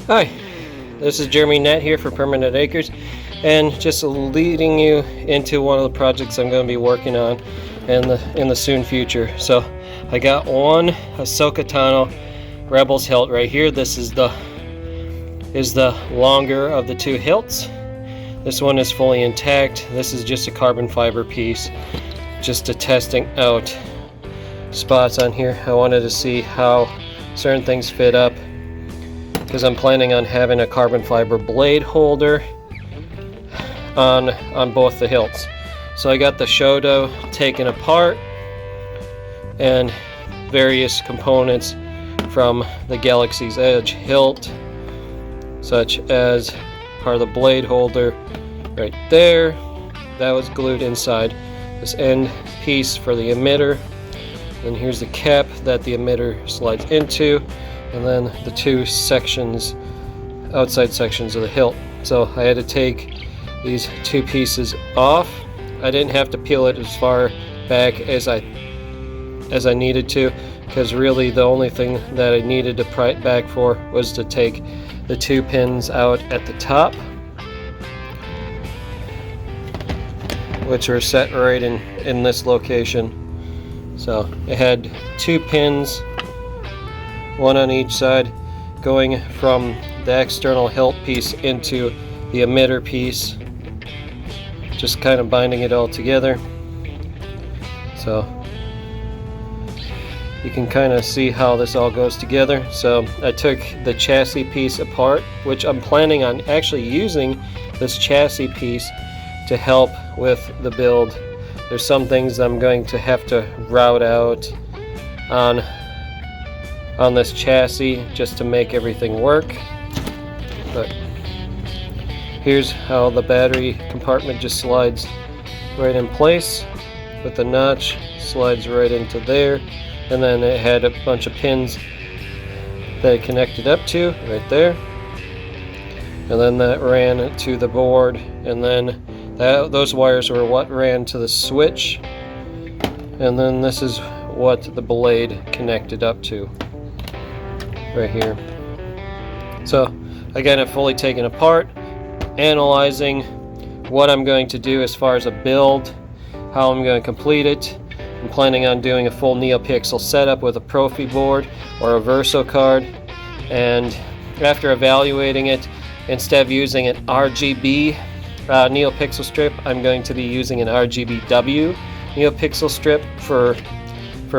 Hi, this is Jeremy Nett here for Permanent Acres, and just leading you into one of the projects I'm going to be working on in the soon future. So I got one Ahsoka Tano Rebels hilt right here. This is the longer of the two hilts. This one is fully intact. This is just a carbon fiber piece, just to testing out spots on here. I wanted to see how certain things fit up, because I'm planning on having a carbon fiber blade holder on both the hilts. So I got the shoto taken apart and various components from the Galaxy's Edge hilt, such as part of the blade holder right there. That was glued inside this end piece for the emitter. And here's the cap that the emitter slides into, and then the two sections, outside sections of the hilt. So I had to take these two pieces off. I didn't have to peel it as far back as I needed to, because really the only thing that I needed to pry it back for was to take the two pins out at the top, which were set right in this location. So it had two pins, one on each side, going from the external hilt piece into the emitter piece, just kind of binding it all together. So you can kind of see how this all goes together. So I took the chassis piece apart, which I'm planning on actually using this chassis piece to help with the build. There's some things I'm going to have to route out on this chassis just to make everything work. But here's how the battery compartment just slides right in place, with the notch slides right into there, and then it had a bunch of pins that it connected up to right there, and then that ran to the board, and then those wires were what ran to the switch, and then this is what the blade connected up to right here. So I got it fully taken apart, analyzing what I'm going to do as far as a build, how I'm going to complete it. I'm planning on doing a full Neopixel setup with a Profi board or a Verso card, and after evaluating it, instead of using an RGB Neopixel strip, I'm going to be using an RGBW Neopixel strip for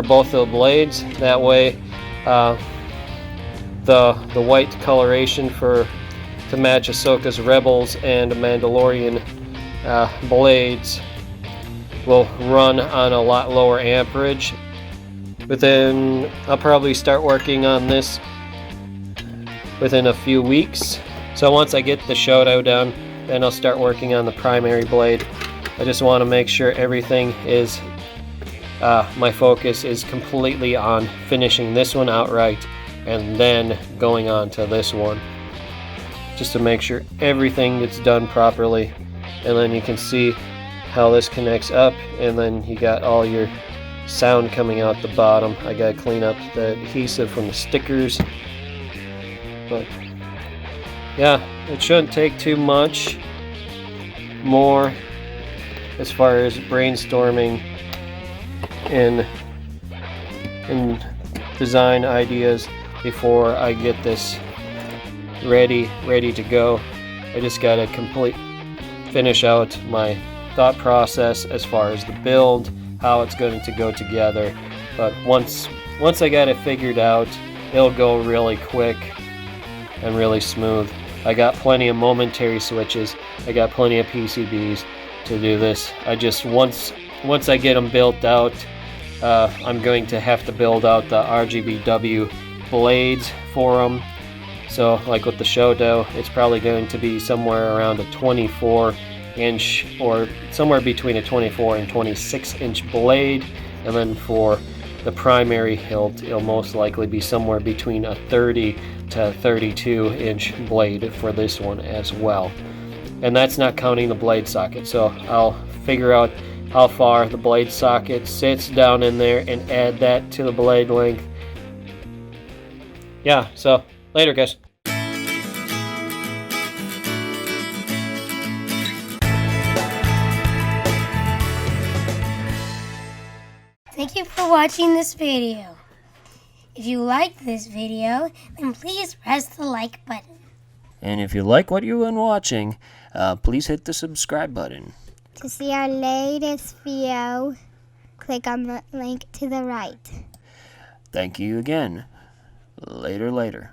both the blades. That way the white coloration to match Ahsoka's Rebels and Mandalorian blades will run on a lot lower amperage. But then I'll probably start working on this within a few weeks. So once I get the shoto done, then I'll start working on the primary blade. I just want to make sure everything is, my focus is completely on finishing this one outright and then going on to this one, just to make sure everything gets done properly. And then you can see how this connects up, and then you got all your sound coming out the bottom. I gotta clean up the adhesive from the stickers, but yeah, it shouldn't take too much more as far as brainstorming in design ideas before I get this ready to go. I just gotta finish out my thought process as far as the build, how it's going to go together. But once I got it figured out, it'll go really quick and really smooth. I got plenty of momentary switches. I got plenty of PCBs to do this. I just once I get them built out, I'm going to have to build out the RGBW blades for them. So like with the shoto, it's probably going to be somewhere around a 24-inch or somewhere between a 24 and 26-inch blade, and then for the primary hilt, it'll most likely be somewhere between a 30 to 32-inch blade for this one as well. And that's not counting the blade socket. So I'll figure out how far the blade socket sits down in there and add that to the blade length. Yeah, so later guys. for watching this video. If you liked this video, then please press the like button. And if you like what you've been watching, please hit the subscribe button. To see our latest video, click on the link to the right. Thank you again. Later.